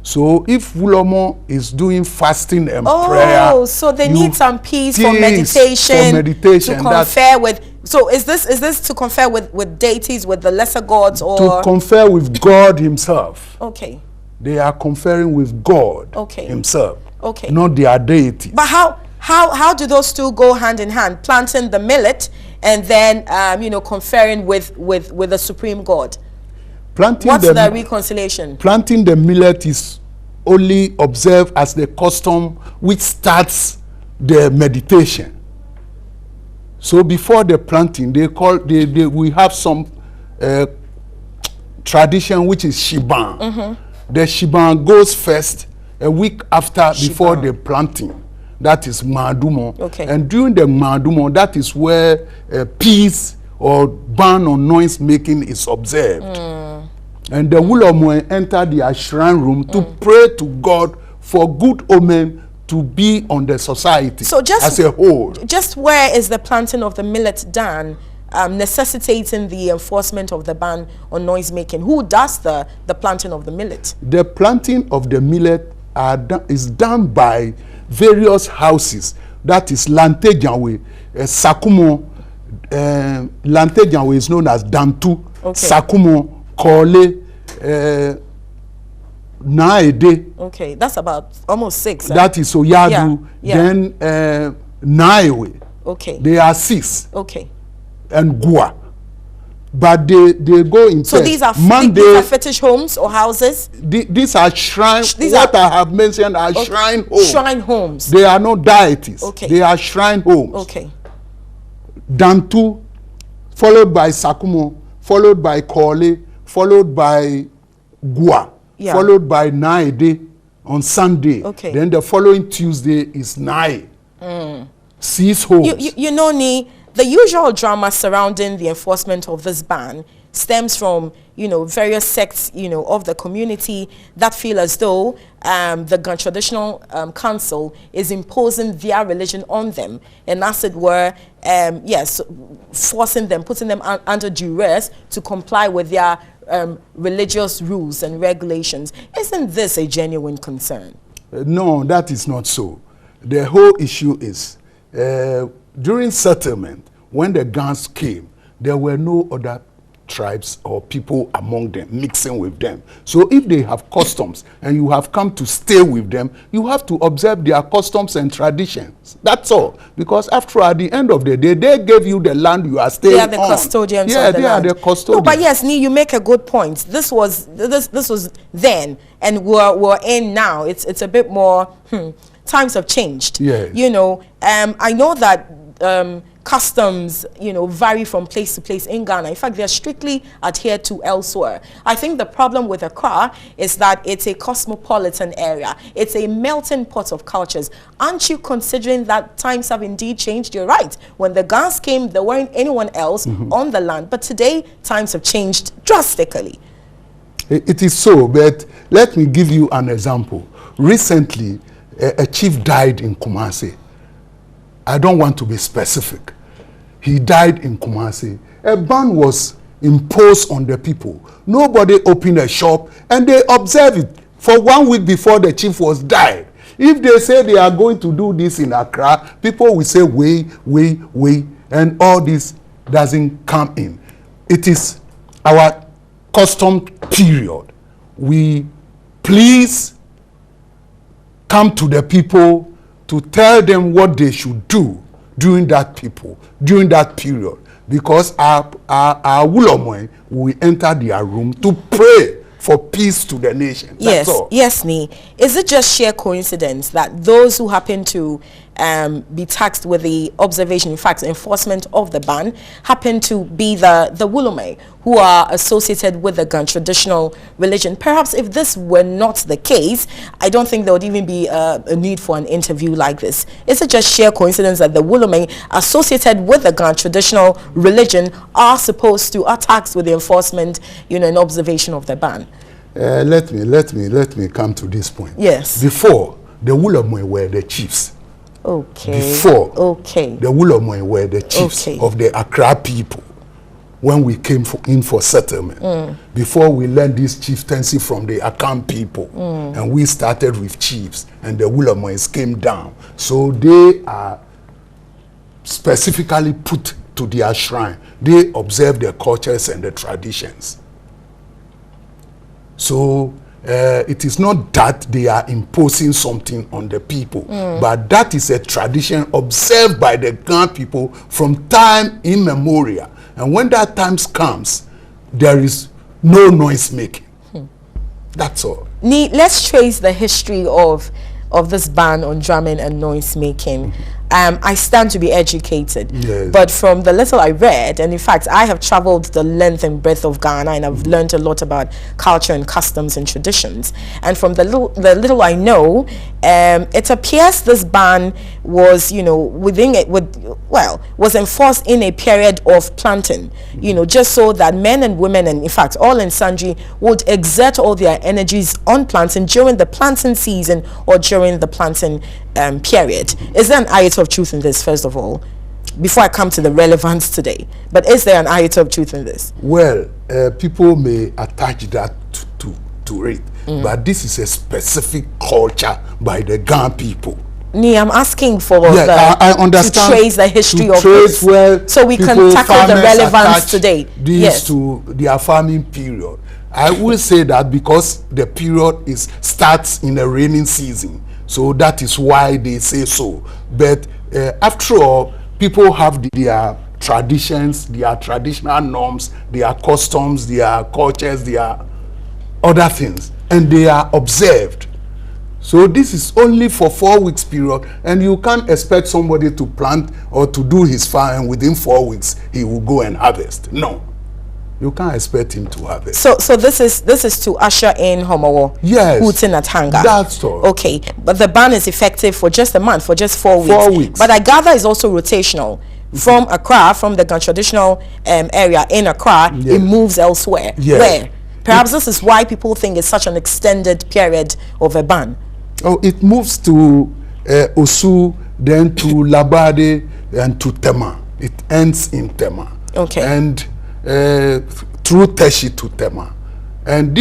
So if Wulomo is doing fasting and prayer, so they need some peace for meditation to confer with. So is this to confer with deities, with the lesser gods, or to confer with God himself? Okay. They are conferring with God himself. Okay. Not their deity. But how do those two go hand in hand? Planting the millet and then conferring with the supreme God. What's the reconciliation? Planting the millet is only observed as the custom which starts the meditation. So before the planting, we have some tradition which is Shiban. The Shiban goes first a week after before the planting. That is Madumo. Okay. And during the Madumo, that is where peace or ban on noise making is observed. And the Wulomo enter their shrine room to pray to God for good omen to be on the society as a whole. Just where is the planting of the millet done, necessitating the enforcement of the ban on noise making? Who does the planting of the millet? The planting of the millet is done by various houses. That is Lantejanwe, Sakumo. Lantejanwe is known as Dantu, Sakumo, Kole, Naede. Okay, that's about almost 6. That is Oyadu. Then Naewe. Okay. They are 6. Okay. And Gua. But they go in so these are fetish homes or houses? These are shrines. What I have mentioned are shrine homes. Shrine homes. They are not deities. Okay. They are shrine homes. Okay. Dantu, followed by Sakumo, followed by Kole, followed by Gua, followed by Naede on Sunday. Okay. Then the following Tuesday is Nae. 6 homes. You know, Ni, the usual drama surrounding the enforcement of this ban stems from, various sects, of the community that feel as though the Ghana Traditional Council is imposing their religion on them, and as it were, forcing them, putting them under duress to comply with their religious rules and regulations. Isn't this a genuine concern? No, that is not so. The whole issue is, during settlement, when the Gans came, there were no other tribes or people among them mixing with them. So if they have customs and you have come to stay with them, you have to observe their customs and traditions. That's all. Because after all, at the end of the day, they gave you the land you are staying on. They are the custodians of the land. Yeah, they are the custodians. No, but yes, Ni, you make a good point. This was then, and we're in now. It's a bit more. Times have changed. Yeah. I know that customs, vary from place to place in Ghana. In fact, they're strictly adhered to elsewhere. I think the problem with Accra is that it's a cosmopolitan area. It's a melting pot of cultures. Aren't you considering that times have indeed changed? You're right. When the Ghans came, there weren't anyone else on the land. But today, times have changed drastically. It is so, but let me give you an example. Recently, a chief died in Kumasi. I don't want to be specific. He died in Kumasi. A ban was imposed on the people. Nobody opened a shop, and they observed it for 1 week before the chief was died. If they say they are going to do this in Accra, people will say, wait, and all this doesn't come in. It is our custom period. We please come to the people to tell them what they should do during that period, because our Wulomo will enter their room to pray for peace to the nation. That's all. Yes, Ni. Is it just sheer coincidence that those who happen to be taxed with the observation, in fact, enforcement of the ban, happen to be the Wulomo who are associated with the Ghana traditional religion? Perhaps if this were not the case, I don't think there would even be a need for an interview like this. Is it just sheer coincidence that the Wulomo associated with the Ghana traditional religion are taxed with the enforcement, and observation of the ban? Let me come to this point. Yes. Before, the Wulomo were the chiefs. Okay. Before, the Wulomo were the chiefs of the Accra people. when we came in for settlement. Before we learned this chieftaincy from the Akan people, and we started with chiefs, and the Wulamois came down. So they are specifically put to their shrine. They observe their cultures and the traditions. So it is not that they are imposing something on the people, but that is a tradition observed by the Gan people from time immemorial. And when that time comes, there is no noise making. That's all. Let's trace the history of this ban on drumming and noise making. I stand to be educated, Yes. but from the little I read, and in fact I have traveled the length and breadth of Ghana, and I've learned a lot about culture and customs and traditions, and from the little I know, it appears this ban was, you know, was enforced in a period of planting, you know, just so that men and women, and in fact all and sundry, would exert all their energies on planting during the planting season or during the planting period. Is there an iota of truth in this, first of all, before I come to the relevance today? But is there an iota of truth in this? Well, people may attach that to it, but this is a specific culture by the Gan people. I'm asking for I understand, to trace the history of this, this, so we can tackle the relevance today. This to their farming period. I will say that because the period starts in the raining season, so that is why they say so. But after all, people have their traditions, their traditional norms, their customs, their cultures, their other things, and they are observed. So this is only for 4 weeks period, and you can't expect somebody to plant or to do his farm and within 4 weeks he will go and harvest. No, you can't expect him to harvest. So this is to usher in Homowo. Yes, Putin at Hanga. that's all. Okay, but the ban is effective for just a month, for just 4 weeks. 4 weeks. But I gather it's also rotational. From Accra, from the Gan traditional area in Accra, Yes. it moves elsewhere. Yes. Where? Perhaps this is why people think it's such an extended period of a ban. Oh, it moves to Osu, then to Labade, and to Tema. It ends in Tema. Okay. And through Teshi to Tema. And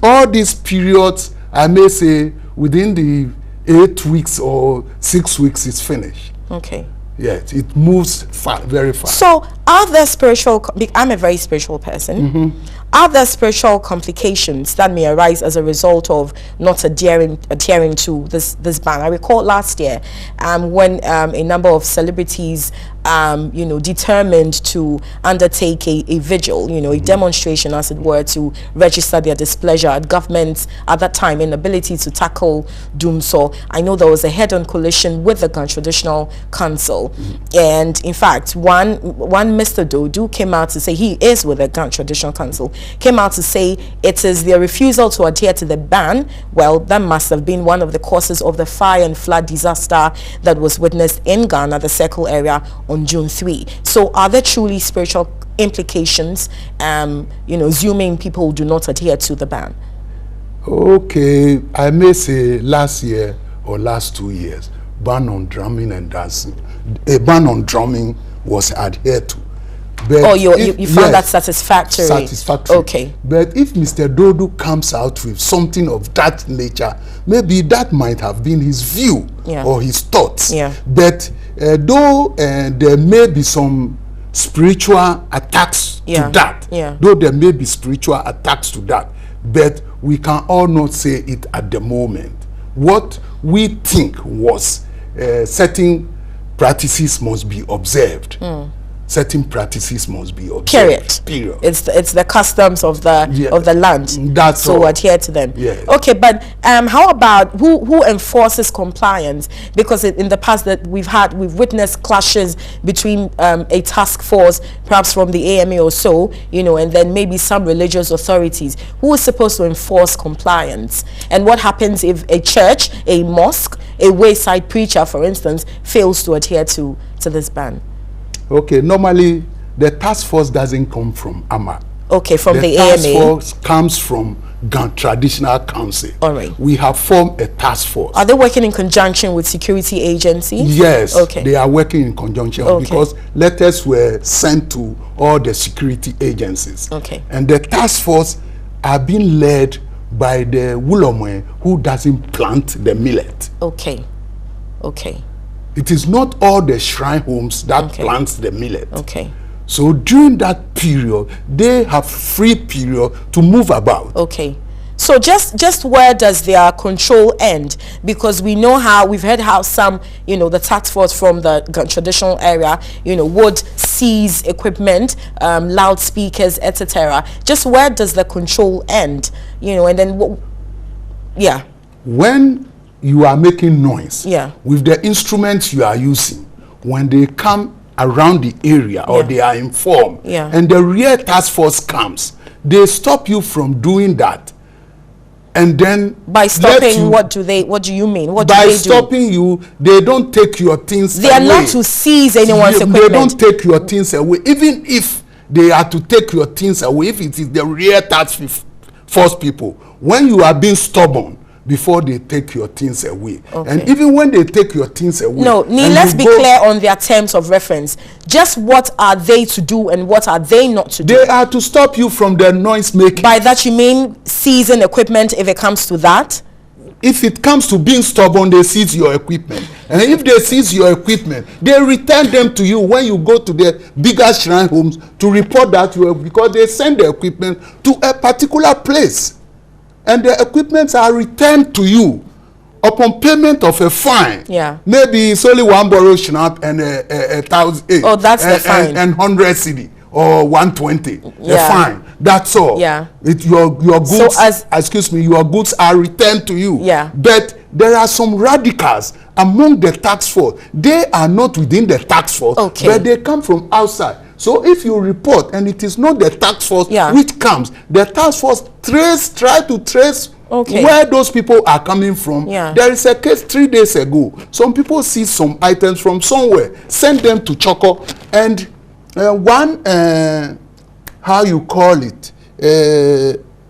all these periods, I may say, within the 8 weeks or 6 weeks, it's finished. Okay. Yes, it moves very fast. So, are there spiritual? I'm a very spiritual person. Are there spiritual complications that may arise as a result of not adhering to this ban? I recall last year, when a number of celebrities, determined to undertake a vigil, a demonstration, as it were, to register their displeasure at government's, at that time, inability to tackle Doomso. I know there was a head-on coalition with the Gan Traditional Council, and in fact, one Mr. Dodu came out to say, he is with the Gan Traditional Council, came out to say it is their refusal to adhere to the ban. Well, that must have been one of the causes of the fire and flood disaster that was witnessed in Ghana, the Circle area, on June 3. So are there truly spiritual implications, assuming people do not adhere to the ban? Okay, I may say last year or last 2 years, ban on drumming and dancing. A ban on drumming was adhered to. But you found that satisfactory? Satisfactory. Okay. But if Mr. Dodu comes out with something of that nature, maybe that might have been his view or his thoughts. Yeah. But though there may be some spiritual attacks to that, though there may be spiritual attacks to that, but we can all not say it at the moment. What we think was certain practices must be observed. Certain practices must be observed. Period. It's the customs of the land. That's so all. Adhere to them. Yes. Okay, but how about who enforces compliance? Because in the past that we've witnessed clashes between a task force, perhaps from the AMA or so, and then maybe some religious authorities. Who is supposed to enforce compliance? And what happens if a church, a mosque, a wayside preacher, for instance, fails to adhere to this ban? Okay, normally the task force doesn't come from AMA. Okay, from the task AMA. force comes from Traditional Council. All right. We have formed a task force. Are they working in conjunction with security agencies? Yes, Okay. they are working in conjunction because letters were sent to all the security agencies. Okay. And the task force are being led by the Wulomwe who doesn't plant the millet. Okay. Okay. It is not all the shrine homes that Okay. plants the millet. Okay. So during that period, they have free period to move about. Okay. So just where does their control end? Because we know how, we've heard how some, the task force from the traditional area, would seize equipment, loudspeakers, etc. Just where does the control end? And then, yeah. When you are making noise, Yeah. with the instruments you are using, when they come around the area or they are informed, Yeah. and the real task force comes, they stop you from doing that. And then By stopping, what do you mean? What do by they do? stopping you, they don't take your things They away. are not to seize anyone's They equipment. don't take your things away. Even if they are to take your things away, if it is the real task force people, when you are being stubborn, before they take your things away. Okay. And even when they take your things away. No, let's be go, clear on their terms of reference. Just what are they to do and what are they not to do? They are to stop you from the noise making. By that you mean seizing equipment if it comes to that? If it comes to being stubborn, they seize your equipment. And if they seize your equipment, they return them to you when you go to the bigger shrine homes to report that because they send the equipment to a particular place. And the equipments are returned to you upon payment of a fine. Yeah. Maybe it's only one borrow schnapp and a 1,000. Oh, that's the fine. And 100 cedi or 120. Yeah. The fine. That's all. Yeah. Your goods. So your goods are returned to you. Yeah. But there are some radicals among the task force. They are not within the task force, Okay. but they come from outside. So if you report and it is not the task force which comes, the task force try to trace where those people are coming from. Yeah. There is a case 3 days ago. Some people see some items from somewhere, send them to Choco, and one how you call it,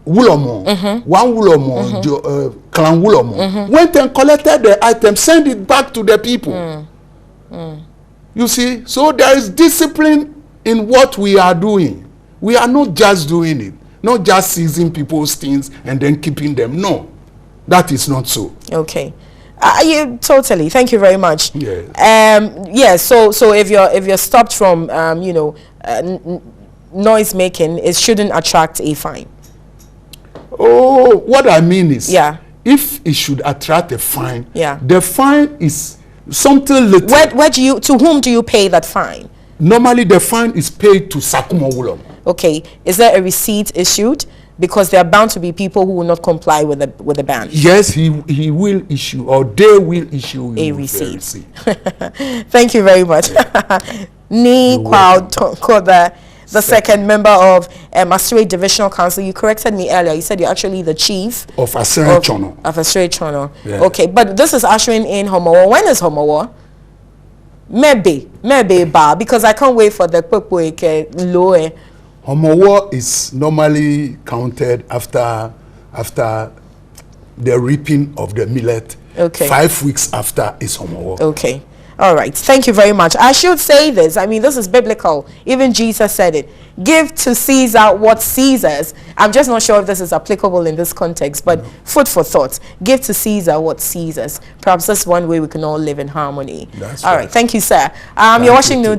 Wulomon, one Wulomon, Clan Wulomon, went and collected the item, send it back to the people. You see, so there is discipline in what we are doing. We are not just doing it, not just seizing people's things and then keeping them. No, that is not so. Okay. You totally. Thank you very much. Yes. Yeah. So if you're stopped from noise making, it shouldn't attract a fine. Oh, what I mean is, if it should attract a fine, Yeah. the fine is something little. To whom do you pay that fine? Normally, the fine is paid to Sakuma Wulom. Okay. Is there a receipt issued? Because there are bound to be people who will not comply with the ban. Yes, he will issue, or they will issue a receipt. Thank you very much. Ni Kwao Tonko, the second member of Asere Divisional Council. You corrected me earlier. You said you're actually the chief of Asere Chono. Of Asere Chono. Yeah. Okay, but this is ushering in Homowo. When is Homowo? Maybe ba, because I can't wait for the Kwekwe Loe. Homowo is normally counted after the reaping of the millet. Okay. 5 weeks after is Homowo. Okay. All right. Thank you very much. I should say this. I mean, this is biblical. Even Jesus said it. Give to Caesar what Caesar's. I'm just not sure if this is applicable in this context, but food for thought. Give to Caesar what Caesar's. Perhaps that's one way we can all live in harmony. That's all right. Thank you, sir. You're watching NewDay.